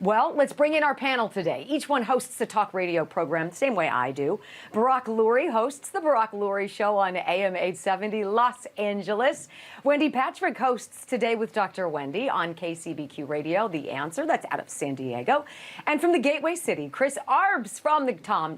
Well, let's bring in our panel today. Each one hosts a talk radio program the same way I do. Barack Lurie hosts The Barack Lurie Show on AM 870 Los Angeles. Wendy Patrick hosts Today with Dr. Wendy on KCBQ Radio, The Answer, that's out of San Diego. And from the Gateway City, Chris Arps from the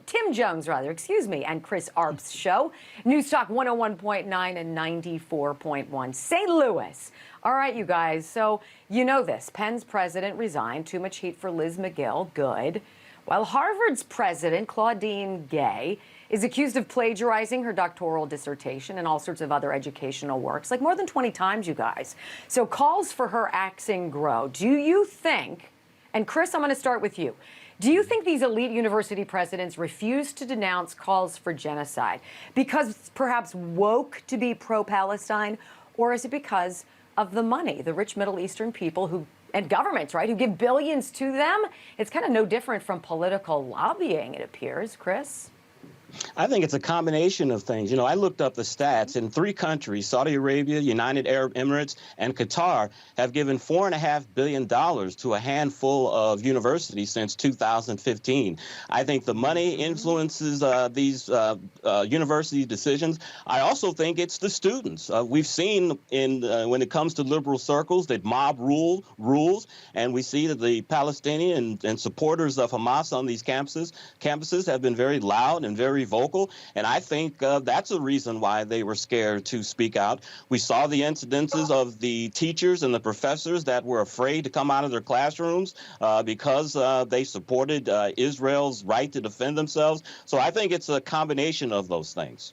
Tim Jones, and Chris Arps Show, News Talk 101.9 and 94.1 St. Louis. All right, you guys, so you know this. Penn's president resigned. Too much heat for Liz McGill. Good. While Harvard's president, Claudine Gay, is accused of plagiarizing her doctoral dissertation and all sorts of other educational works, like more than 20 times, you guys. So calls for her axing grow. Do you think, and Chris, I'm going to start with you. Do you think these elite university presidents refuse to denounce calls for genocide because it's perhaps woke to be pro-Palestine, or is it because of the money, the rich Middle Eastern people who, and governments, right, who give billions to them? It's kind of no different from political lobbying, it appears. Chris? I think it's a combination of things. You know, I looked up the stats. In 3 countries, Saudi Arabia, United Arab Emirates, and Qatar, have given $4.5 billion to a handful of universities since 2015. I think the money influences these university decisions. I also think it's the students. We've seen when it comes to liberal circles that mob rules, and we see that the Palestinian and supporters of Hamas on these campuses have been very loud and very vocal, and I think that's a reason why they were scared to speak out. We saw the incidences of the teachers and the professors that were afraid to come out of their classrooms because they supported Israel's right to defend themselves. So I think it's a combination of those things.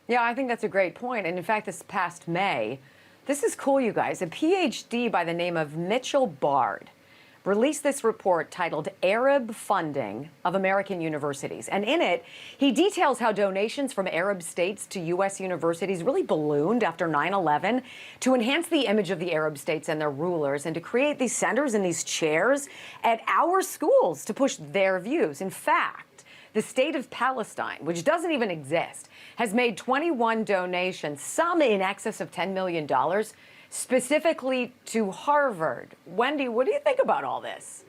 Yeah, I think that's a great point. And in fact, this past May, this is cool, you guys, a PhD by the name of Mitchell Bard released this report titled Arab Funding of American Universities. And in it, he details how donations from Arab states to U.S. universities really ballooned after 9/11 to enhance the image of the Arab states and their rulers and to create these centers and these chairs at our schools to push their views. In fact, the state of Palestine, which doesn't even exist, has made 21 donations, some in excess of $10 million, specifically to Harvard. Wendy, what do you think about all this?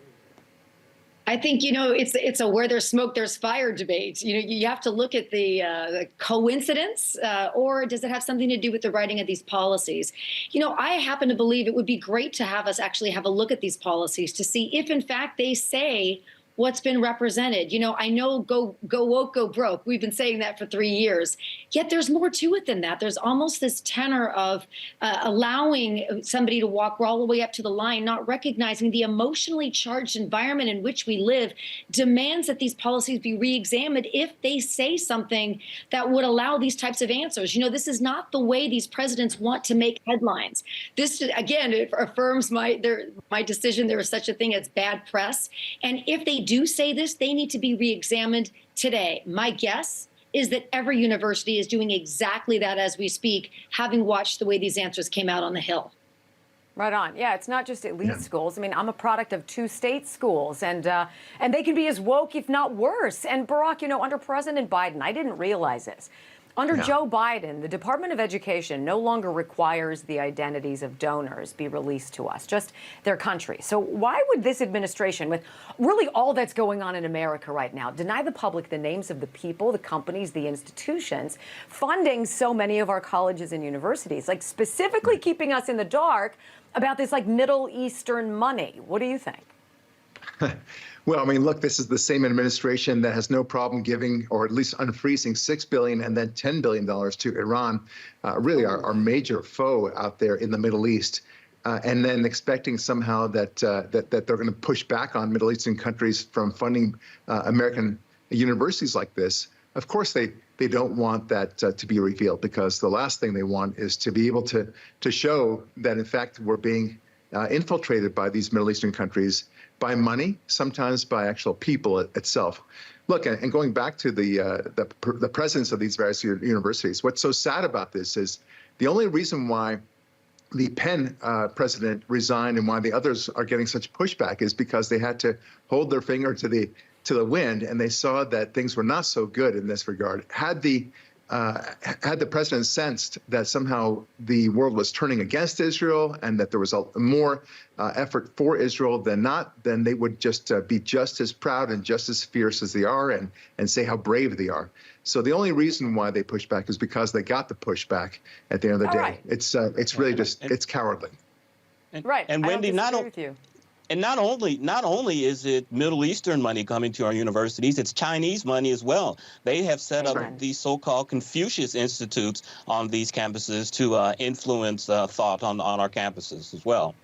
I think, it's a where there's smoke, there's fire debate. You have to look at the coincidence, or does it have something to do with the writing of these policies? I happen to believe it would be great to have us actually have a look at these policies to see if, in fact, they say what's been represented. I know go woke, go broke. We've been saying that for 3 years. Yet there's more to it than that. There's almost this tenor of allowing somebody to walk all the way up to the line, not recognizing the emotionally charged environment in which we live demands that these policies be re-examined if they say something that would allow these types of answers. This is not the way these presidents want to make headlines. This, again, it affirms my decision there is such a thing as bad press. And if they do say this, they need to be re-examined today. My guess is that every university is doing exactly that as we speak, having watched the way these answers came out on the Hill. Right on. Yeah, it's not just elite schools. I mean, I'm a product of 2 state schools, and they can be as woke, if not worse. And Barack, under President Biden, I didn't realize this. Under Joe Biden, the Department of Education no longer requires the identities of donors be released to us, just their country. So why would this administration, with really all that's going on in America right now, deny the public the names of the people, the companies, the institutions funding so many of our colleges and universities, like specifically keeping us in the dark about this Middle Eastern money? What do you think? Well, I mean, look, this is the same administration that has no problem giving, or at least unfreezing, $6 billion and then $10 billion to Iran, really our major foe out there in the Middle East, and then expecting somehow that they're going to push back on Middle Eastern countries from funding American universities like this. Of course, they don't want that to be revealed, because the last thing they want is to be able to show that, in fact, we're being infiltrated by these Middle Eastern countries, by money, sometimes by actual people itself. Look, and going back to the presidents of these various universities, what's so sad about this is the only reason why the Penn president resigned and why the others are getting such pushback is because they had to hold their finger to the wind, and they saw that things were not so good in this regard. Had the had the president sensed that somehow the world was turning against Israel and that there was a more effort for Israel than not, then they would just be just as proud and just as fierce as they are and say how brave they are. So the only reason why they push back is because they got the pushback at the end of the day. Right. It's really just, it's cowardly. Right. And Wendy, not only is it Middle Eastern money coming to our universities, it's Chinese money as well. They have set up these so-called Confucius Institutes on these campuses to influence thought on our campuses as well.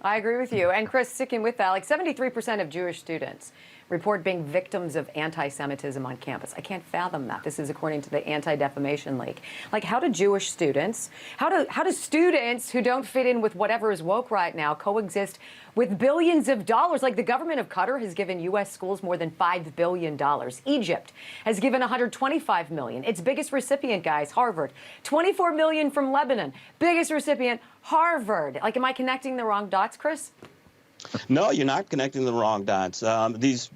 I agree with you. And Chris, sticking with that, like 73% of Jewish students report being victims of anti-Semitism on campus. I can't fathom that. This is according to the Anti-Defamation League. Like, how do Jewish students, how do students who don't fit in with whatever is woke right now coexist with billions of dollars? Like, the government of Qatar has given U.S. schools more than $5 billion. Egypt has given $125 million. Its biggest recipient, guys, Harvard. $24 million from Lebanon. Biggest recipient, Harvard. Like, am I connecting the wrong dots, Chris? No, you're not connecting the wrong dots. These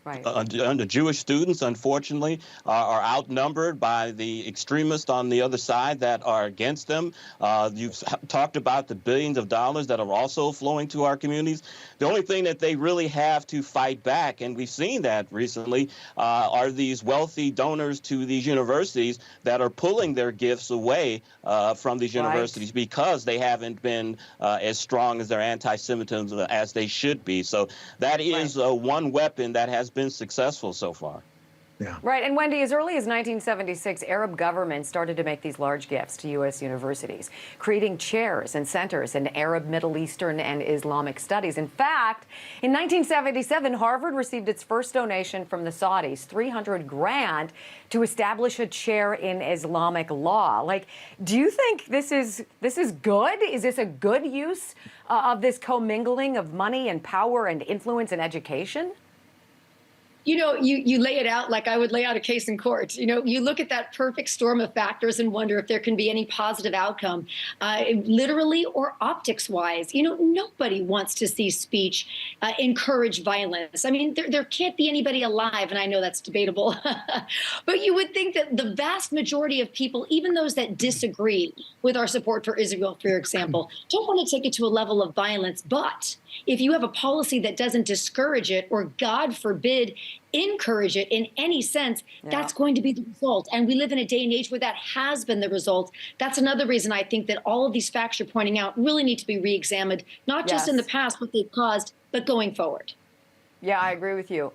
Jewish students, unfortunately, are outnumbered by the extremists on the other side that are against them. You've talked about the billions of dollars that are also flowing to our communities. The only thing that they really have to fight back, and we've seen that recently, are these wealthy donors to these universities that are pulling their gifts away from these universities because they haven't been as strong as their anti-Semitism as they should be. So that is one weapon that has been successful so far. Yeah. Right. And Wendy, as early as 1976, Arab governments started to make these large gifts to U.S. universities, creating chairs and centers in Arab, Middle Eastern, and Islamic studies. In fact, in 1977, Harvard received its first donation from the Saudis, $300 grand, to establish a chair in Islamic law. Like, do you think this is good? Is this a good use of this commingling of money and power and influence and education? You know, you lay it out like I would lay out a case in court. You know, you look at that perfect storm of factors and wonder if there can be any positive outcome, literally or optics wise. You know, nobody wants to see speech encourage violence. I mean, there can't be anybody alive, and I know that's debatable, but you would think that the vast majority of people, even those that disagree with our support for Israel, for example, don't want to take it to a level of violence. But if you have a policy that doesn't discourage it, or God forbid, encourage it in any sense, that's going to be the result. And we live in a day and age where that has been the result. That's another reason I think that all of these facts you're pointing out really need to be re-examined, not just in the past, what they've caused, but going forward. Yeah, I agree with you.